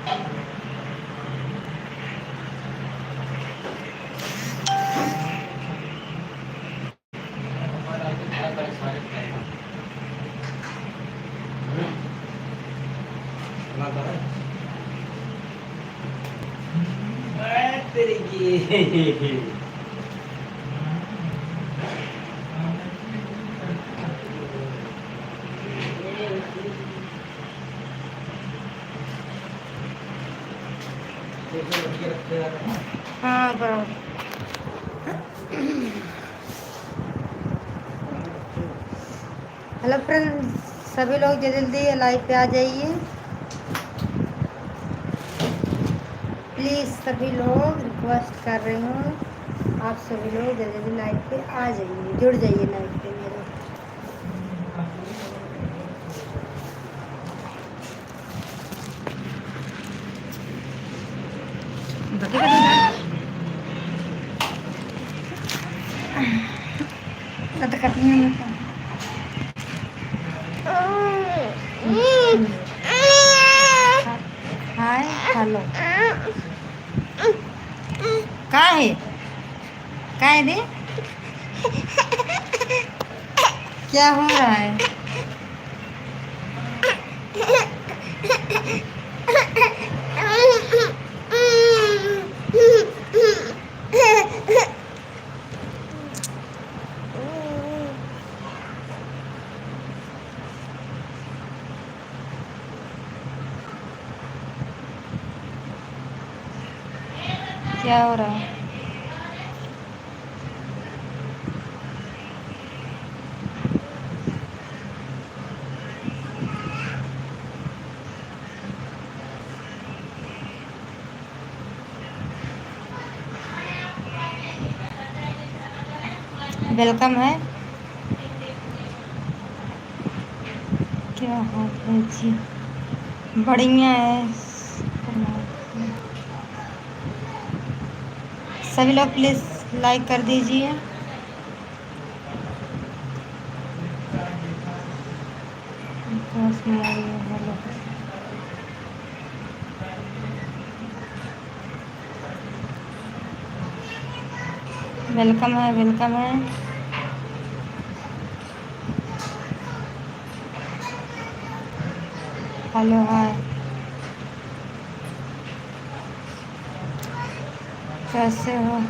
हाँ करो। Hello friends, सभी लोग जल्दी जल्दी लाइव पे आ जाइए प्लीज़। सभी लोग रिक्वेस्ट कर रही हूँ, आप सभी लोग जल्दी जल्दी लाइव पे आ जाइए, जुड़ जाइए लाइव पे मेरे। हाय हेलो का है दे क्या हो रहा है? क्या हो रहा है? वेलकम है। क्या हाल है जी? बढ़िया है। सभी लोग प्लीज़ लाइक कर दीजिए। वेलकम है, वेलकम है। हेलो हाय, कैसे हो?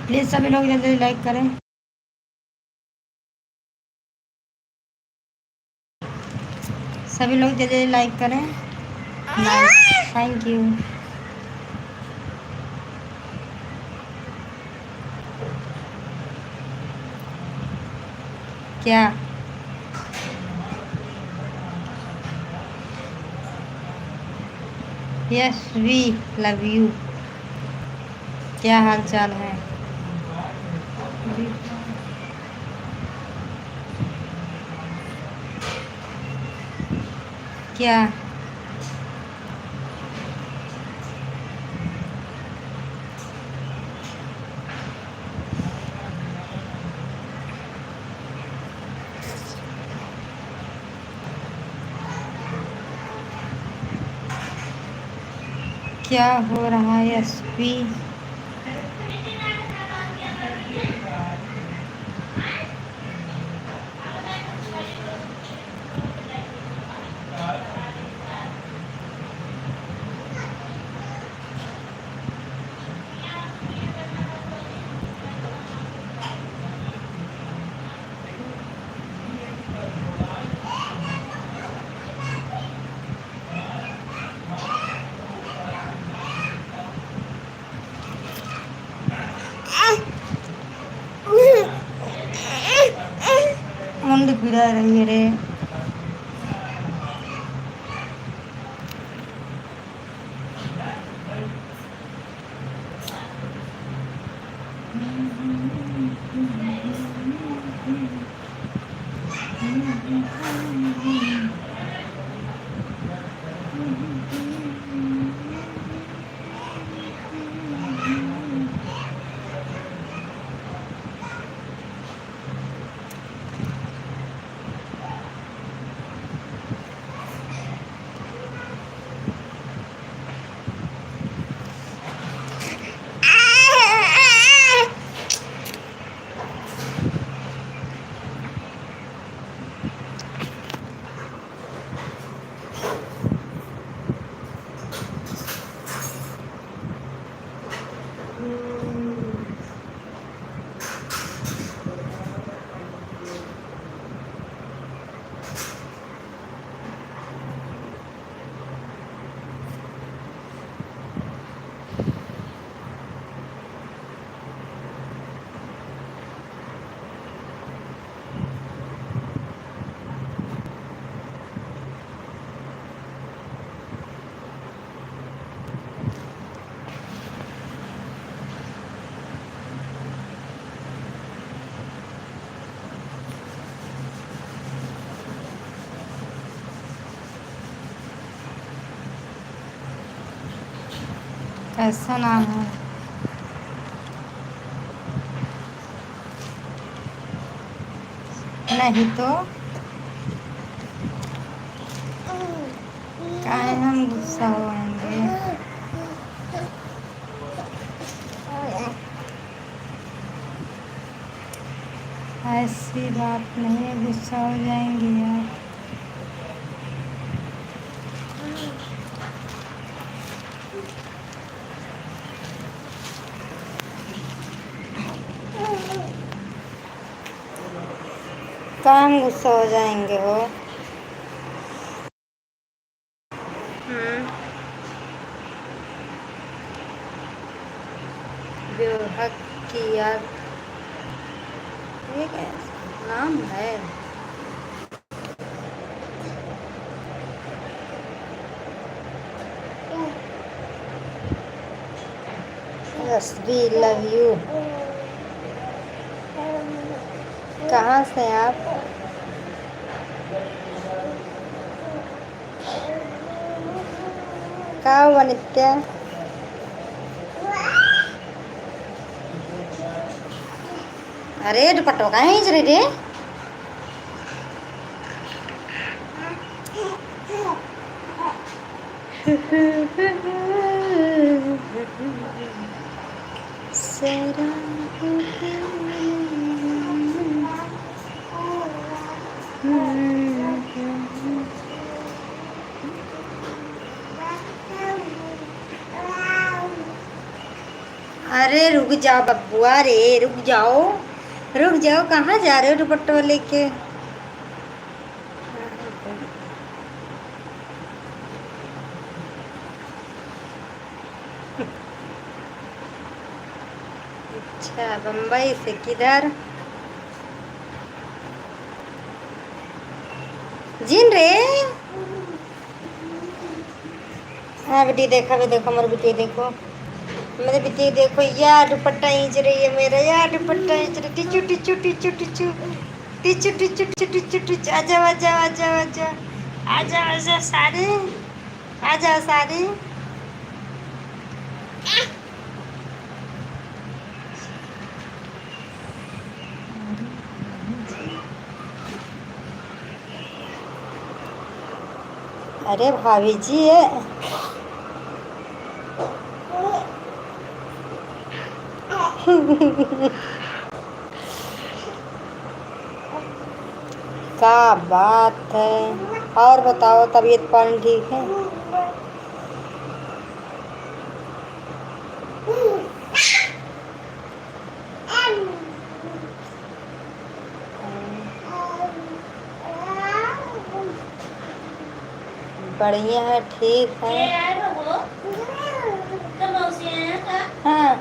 प्लीज़ सभी लोग जल्दी लाइक करें। सभी लोग जल्दी लाइक करें। Nice, thank you. क्या? Yes we love you. क्या हाल चाल है? क्या? क्या हो रहा है एसपी? मुंड पीड़ा रही है रे। कैसा नाम है? नहीं तो काहे हम गुस्सा होएंगे? ऐसी बात नहीं है, गुस्सा हो जाएंगी आप। कहाँ हम गुस्सा हो जाएंगे हो? बेहक किया, ये कैसा नाम है? Yes we love you. कहाँ से आप? कहाँ हुआ नित्या? अरे दुपट्टो का है इजरे रे। अरे रुक जाओ बब्बुआ रे, रुक जाओ रुक जाओ। कहाँ जा रहे हो दुपट्टा लेके? अच्छा, बम्बई से किधर? जिन रे। हाँ बेटी देखा भी, देखो मेरी बेटी देखो, मेरे बेटी देखो यार दुपट्टा खींच रही है मेरा, यार दुपट्टा खींच रही। टिचू टिचू टिचू टिचू टिचू टिचू टिचू टिचू टिचू। आजा आजा आजा आजा आजा आजा सारे, आजा सारे। अरे भाभी जी है। क्या बात है? और बताओ, तबीयत पानी ठीक है? बढ़िया है, ठीक है। हाँ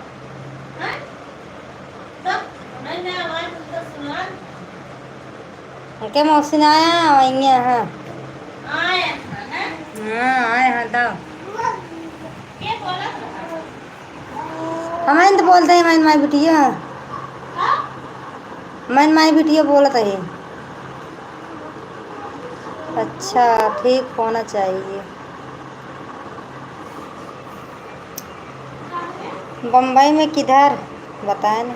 क्या मौसी आया वही? हाँ हाँ आए हाँ। तो हमें तो बोलते हैं मैन माई बिटिया, मैन माई बिटिया बोलता है। अच्छा ठीक होना चाहिए। बम्बई में किधर बताए ना।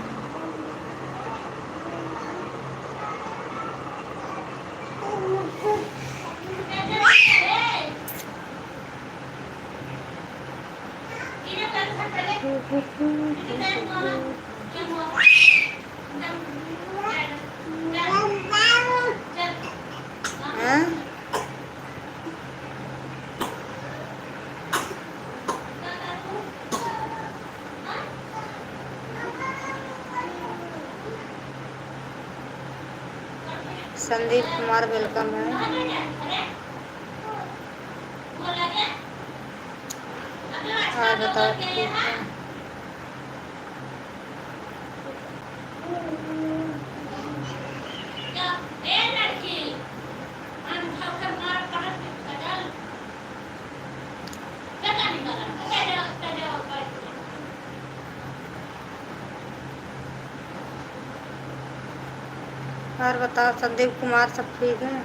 हाँ? संदीप कुमार वेलकम है। और बताओ ठीक है। और बताओ संदीप कुमार सब ठीक है।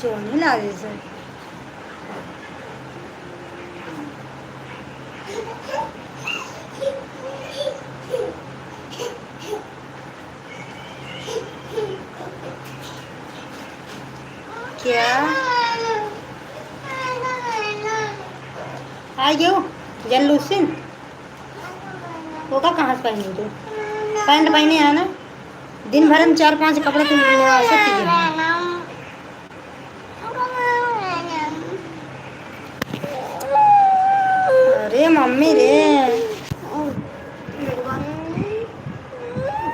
चोनी लागे से क्या आयो जल्लूसिन वो का कहाँ से पहनी तू? पैंट पहने है ना, दिन भर में 4-5 कपड़े तुम लगा सकती है। अरे मम्मी रे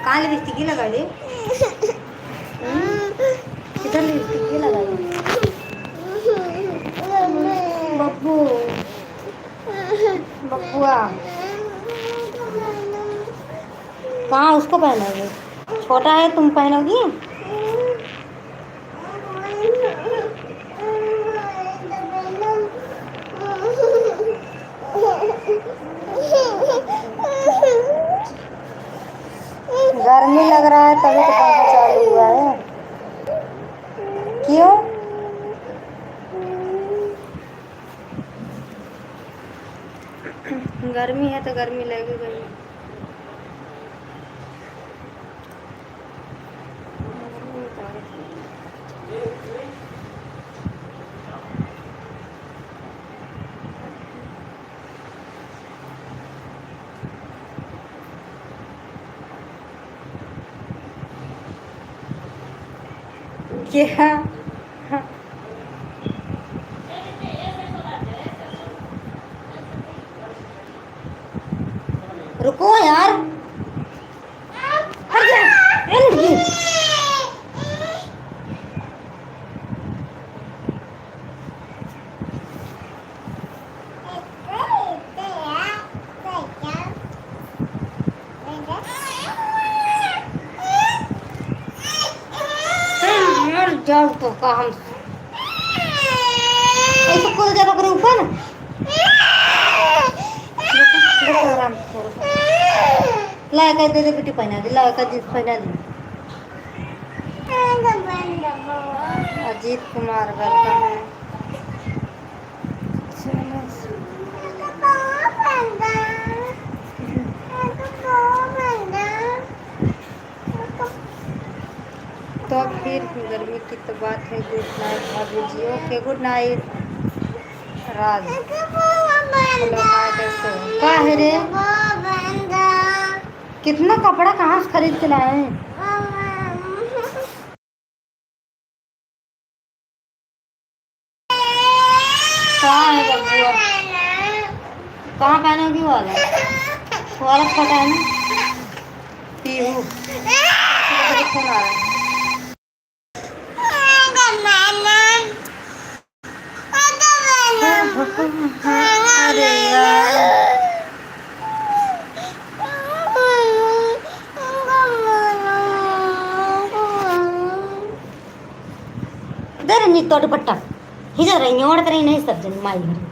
कहाँ लिपस्टिक लगा दे, किधर लिपस्टिक लगा दे बब्बू बब्बुआ। कहाँ उसको पहनोगे, छोटा है तुम पहनोगी। गर्मी लग रहा है तभी तो पंखा चालू हुआ है। क्यों? गर्मी है तो गर्मी लगेगी। क्या रुको यार, हट जा। जाओ तो काम ऐसे कूद जाता करे ऊपर आराम ला कर दे बेटी पहना दे, ला कर जींस पहना दे। अजीत कुमार वेलकम है। तो फिर गर्मी की तो बात है। गुड नाइट भाभी जी। ओके गुड नाइट राज। हेलो हाय कैसे हो? का है रे कितना कपड़ा कहाँ से खरीद के लाए हैं? कहाँ है बबुआ? कहाँ पहनोगी वाला छोटा है ना पीहू। फोन आ रहा है। दे रे नी तो दुपट्टा हिजर रही ओढ़ रही नहीं सब जन माई घर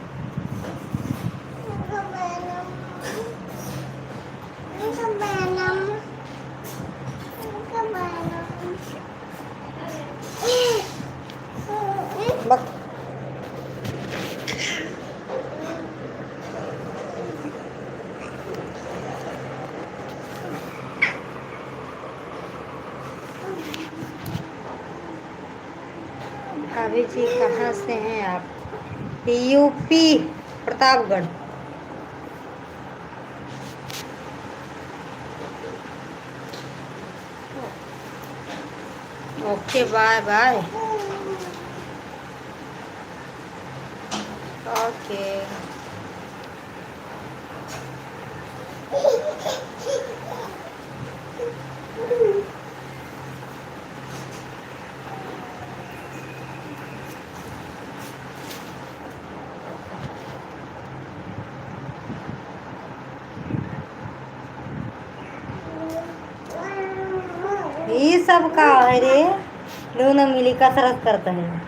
बक भाभी जी कहाँ से हैं आप? UP Pratapgarh. Okay bye bye. Okay ये सब का है रे दोनों मिली कसरत करते हैं।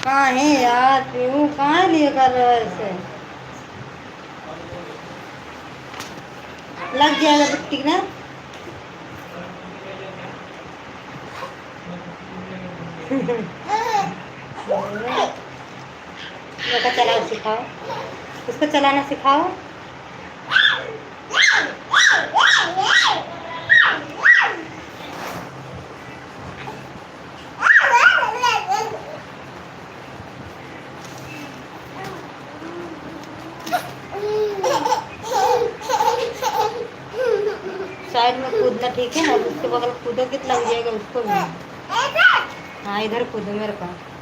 कहाँ है यार क्यों कहाँ लिए कर रहे हो ऐसे? लग जाएगा बिट्टी ना। बेटा चलाना सिखाओ उसको चलाना सिखाओ। साइड में कूदना ठीक है ना उसके बगल कूदो कितना लग जाएगा उसको भी। हाँ इधर कूदो मेरे पास।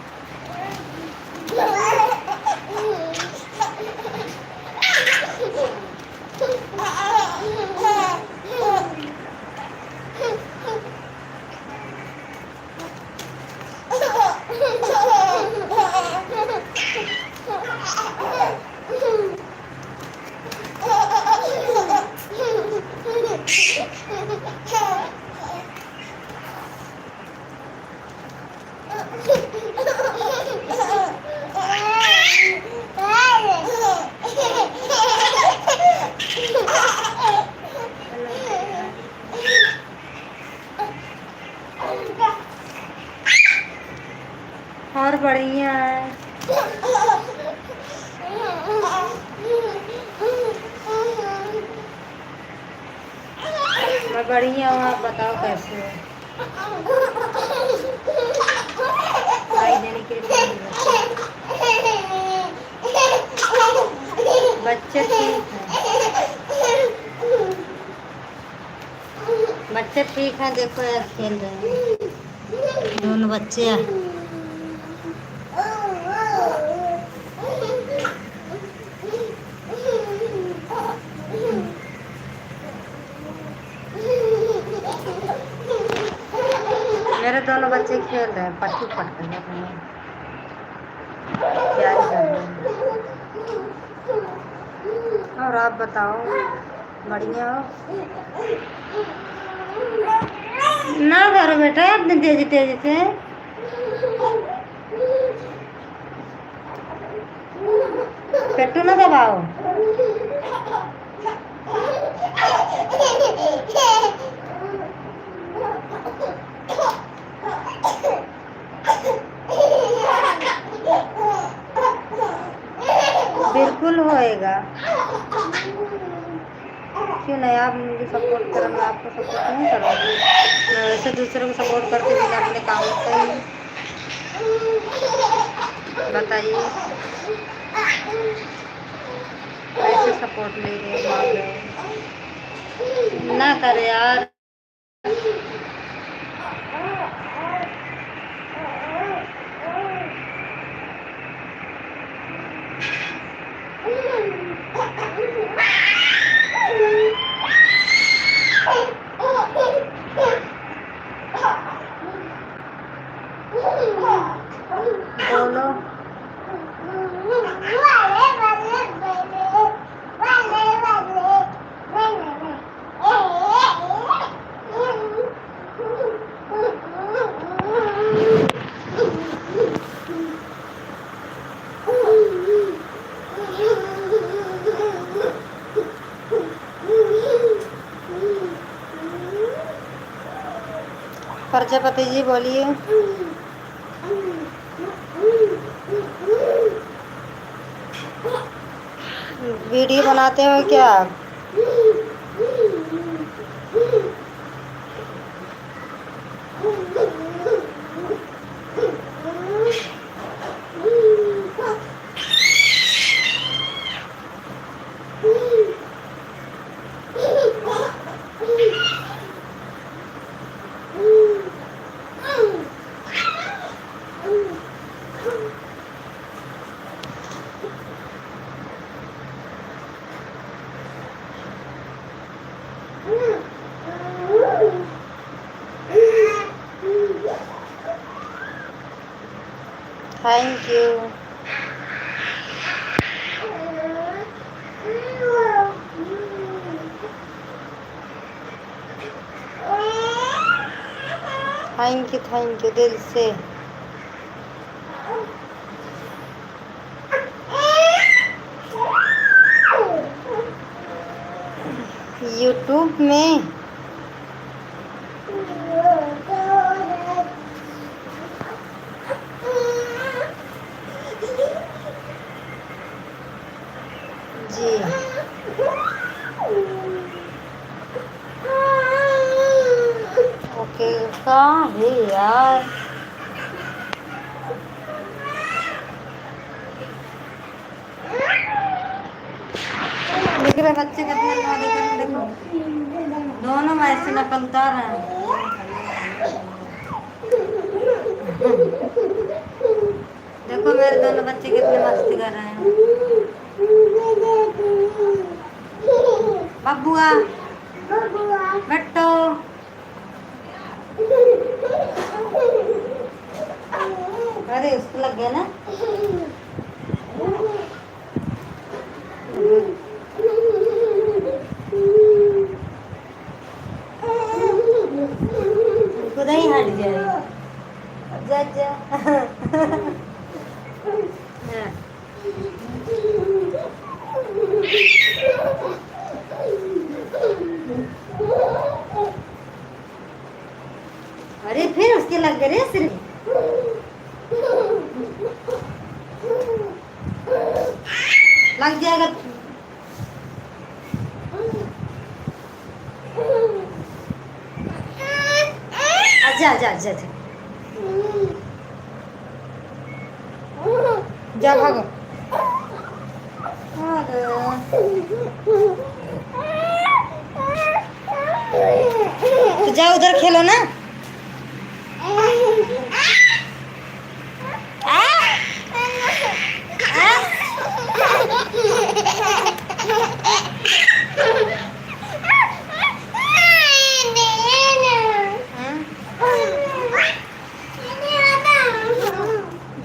और बढ़िया है। मैं बढ़िया हूँ आप बताओ कैसे हो? दवाई देने के लिए बच्चे ठीक हैं। बच्चे ठीक हैं देखो यार खेल रहे हैं दोनों बच्चे। मेरे दोनों बच्चे खेल रहे हैं पट्टी पट कर क्या ही कर रहे हैं। और आप बताओ बढ़िया हो? ना करो बेटा इतनी तेजी तेजी से। पेट्टू ना दबाओ। बिल्कुल होएगा क्यों नहीं? आप मुझे सपोर्ट करो मैं आपको सपोर्ट नहीं करूँगी। मैं वैसे दूसरों को सपोर्ट करते बिना अपने काम करते ही। बताइए कैसे सपोर्ट ले रहे मांग रहे? ना ना कर यार। बोलो। प्रजापति जी बोलिए। वीडियो बनाते हो क्या आप? Thank you. थैंक यू दिल से। यूट्यूब में जी। ओके कहाँ है यार? देख रहे बच्चे कितने नौड़ी कर, देखो दोनों में ऐसे नकल उतार रहे हैं। देखो मेरे दोनों बच्चे कितने मस्ती कर रहे हैं। बबुआ बेटो अरे उसको लग गया ना। खुद ही हट जाए। जा जा। अरे फिर उसके लग गए सिर्फ। लग जाएगा। आजा आजा आजा जा भागो। तो जाओ उधर खेलो ना।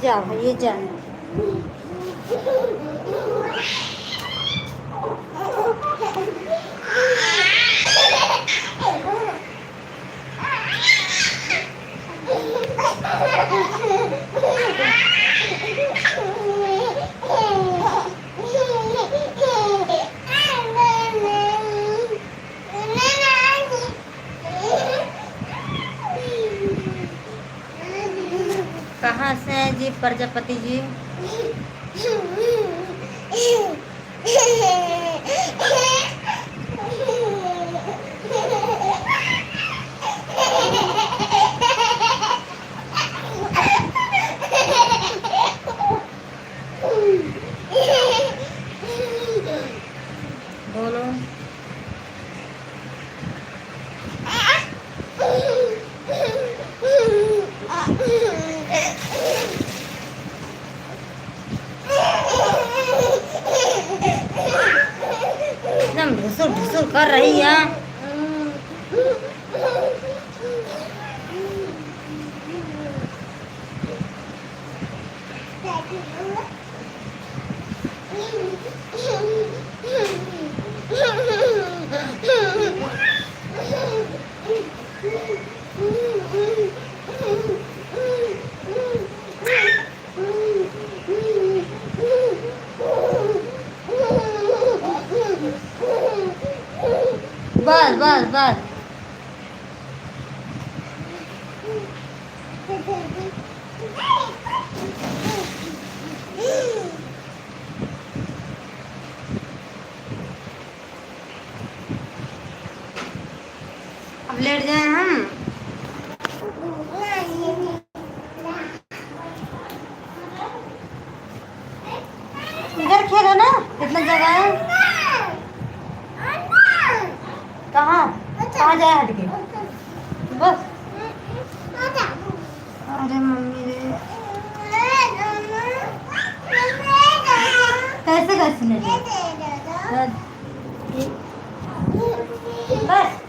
जा ये जा। कहाँ से हैं जी प्रजापति जी? बोलो। कर रही है। बस बस बस। अब लेट जाए हम। इधर खेलो ना, इतना जगह है। कहाँ कहाँ जाए हट के बस। अरे मम्मी रे, कैसे कैसे ले जाए? बस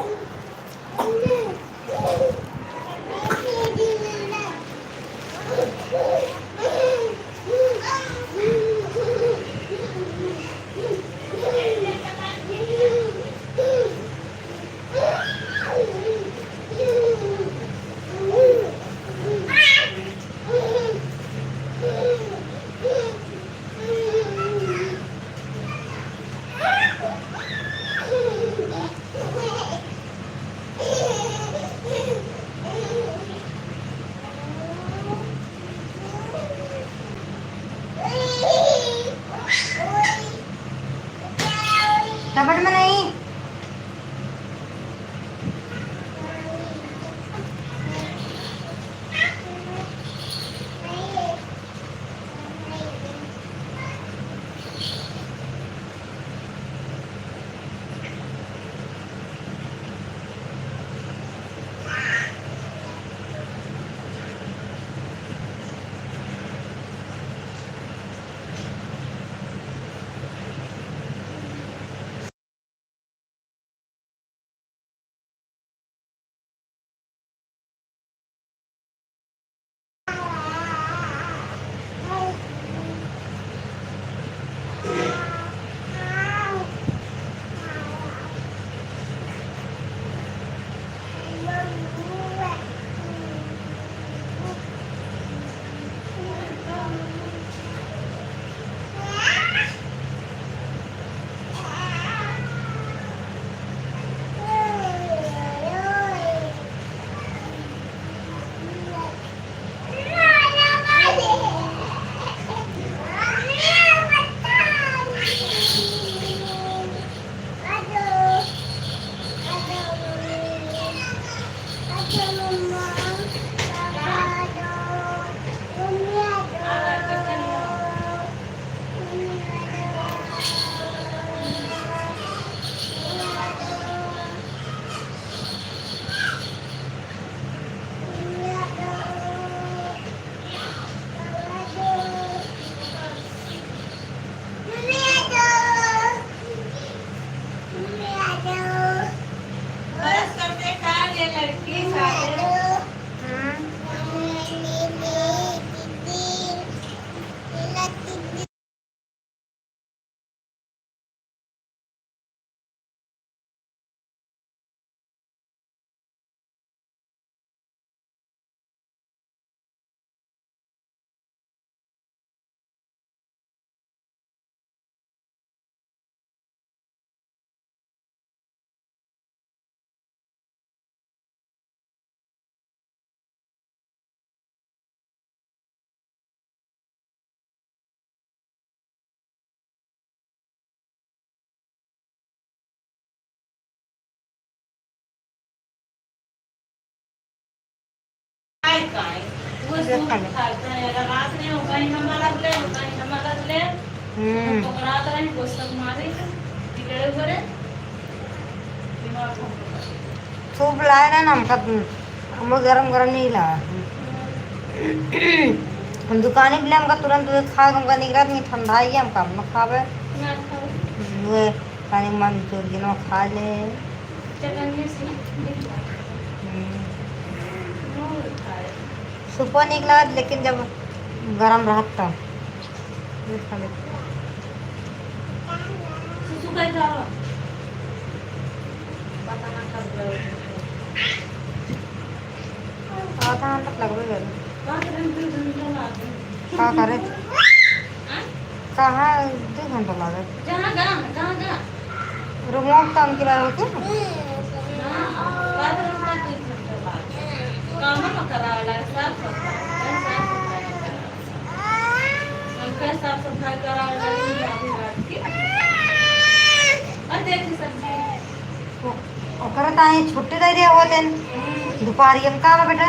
कपड़ में नहीं। सूप लाए ना नमका, हम गरम गरम नहीं ला। हम दुकाने पे हमका तुरंत खा हमका निकला नहीं, ठंडा ही हमका हम खावे। वे पानी मंचूरियन खा ले। सुबह निकला लेकिन जब गरम रहा तब आधा घंटा लगभग क्या करे कहाँ 2 घंटा लगा रिमोट काम के लिए होते साफ सफाई करा करत आहे छुट्टी दे होते दुपारी का बेटा